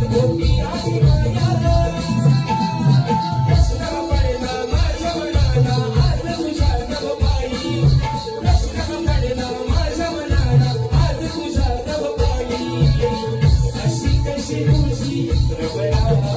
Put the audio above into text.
मोठी आणि माया प्रश्न पडला माझ्या मनाला आज तुझ्या नभपायी प्रश्न पडला माझ्या मनाला आज तुझ्या नभपायी अशी कशी तुझी रबरा